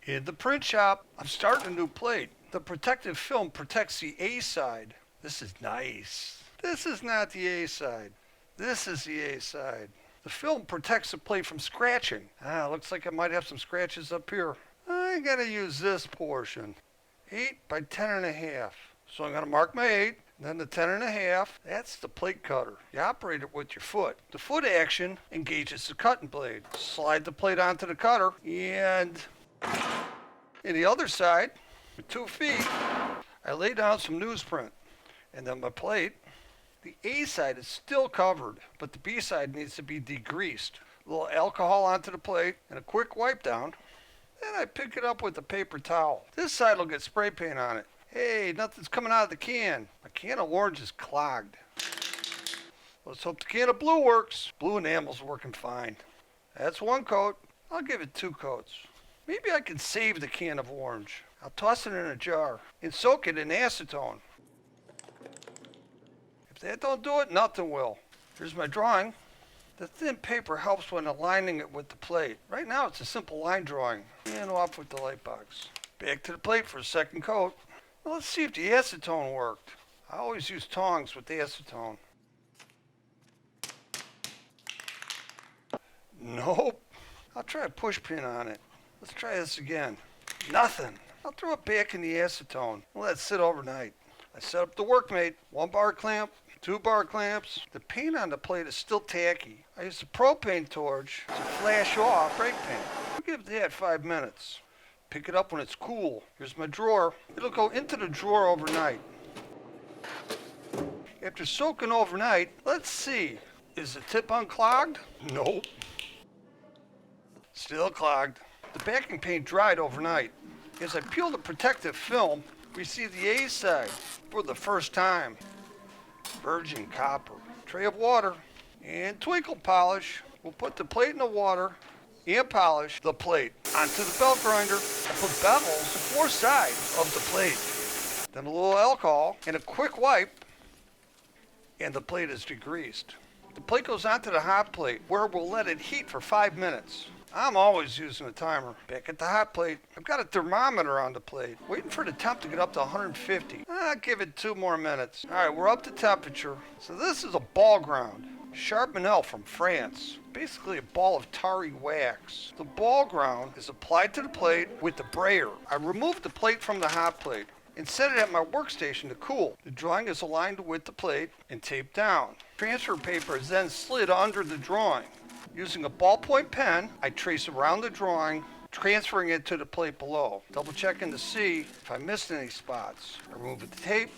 In the print shop, I'm starting a new plate. The protective film protects the A side. This is nice. This is not the A side. This is the A side. The film protects the plate from scratching. Looks like I might have some scratches up here. I gotta use this portion. 8 by 10.5. So I'm gonna mark my 8, then the 10.5. That's the plate cutter. You operate it with your foot. The foot action engages the cutting blade. Slide the plate onto the cutter, and in the other side, with 2 feet, I lay down some newsprint. And then my plate, the A side is still covered, but the B side needs to be degreased. A little alcohol onto the plate and a quick wipe down. Then I pick it up with a paper towel. This side will get spray paint on it. Hey, nothing's coming out of the can. My can of orange is clogged. Let's hope the can of blue works. Blue enamel's working fine. That's 1 coat. I'll give it 2 coats. Maybe I can save the can of orange. I'll toss it in a jar and soak it in acetone. If that don't do it, nothing will. Here's my drawing. The thin paper helps when aligning it with the plate. Right now it's a simple line drawing. And off with the light box. Back to the plate for a 2nd coat. Well, let's see if the acetone worked. I always use tongs with the acetone. Nope. I'll try a push pin on it. Let's try this again. Nothing. I'll throw it back in the acetone. Let it sit overnight. I set up the workmate. 1 bar clamp, 2 bar clamps. The paint on the plate is still tacky. I use a propane torch to flash off brake paint. I'll give that 5 minutes. Pick it up when it's cool. Here's my drawer. It'll go into the drawer overnight. After soaking overnight, let's see. Is the tip unclogged? Nope. Still clogged. The backing paint dried overnight. As I peel the protective film, we see the A side for the first time. Virgin copper. Tray of water and twinkle polish. We'll put the plate in the water and polish the plate onto the belt grinder. I put bevels to 4 sides of the plate. Then a little alcohol and a quick wipe, and the plate is degreased. The plate goes onto the hot plate where we'll let it heat for 5 minutes. I'm always using a timer. Back at the hot plate, I've got a thermometer on the plate, waiting for the temp to get up to 150. I'll give it 2 more minutes. All right, we're up to temperature. So this is a ball ground. Charbonnel from France. Basically a ball of tarry wax. The ball ground is applied to the plate with the brayer. I remove the plate from the hot plate and set it at my workstation to cool. The drawing is aligned with the plate and taped down. Transfer paper is then slid under the drawing. Using a ballpoint pen, I trace around the drawing, transferring it to the plate below. Double checking to see if I missed any spots. I remove the tape.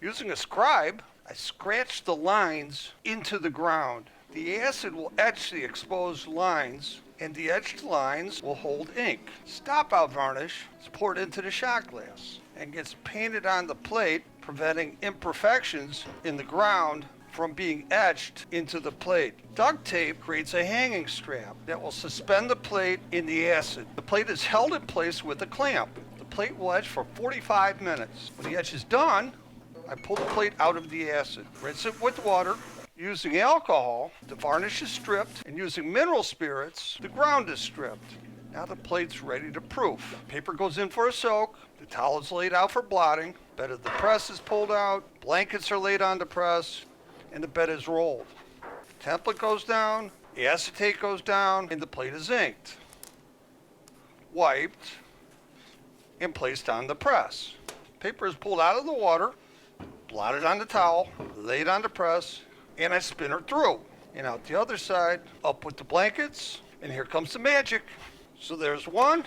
Using a scribe, I scratch the lines into the ground. The acid will etch the exposed lines, and the etched lines will hold ink. Stop-out varnish is poured into the shot glass and gets painted on the plate, preventing imperfections in the ground from being etched into the plate. Duct tape creates a hanging strap that will suspend the plate in the acid. The plate is held in place with a clamp. The plate will etch for 45 minutes. When the etch is done, I pull the plate out of the acid. Rinse it with water. Using alcohol, the varnish is stripped, and using mineral spirits, the ground is stripped. Now the plate's ready to proof. Paper goes in for a soak. The towel is laid out for blotting. Bed of the press is pulled out. Blankets are laid on the press, and the bed is rolled. Template goes down, the acetate goes down, and the plate is inked, wiped, and placed on the press. Paper is pulled out of the water, blotted on the towel, laid on the press, and I spin her through. And out the other side, up with the blankets, and here comes the magic. So there's 1,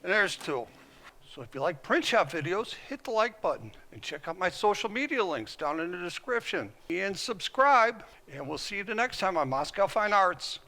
and there's 2. So if you like print shop videos, hit the like button and check out my social media links down in the description. And subscribe, and we'll see you the next time on Moskow Fine Arts.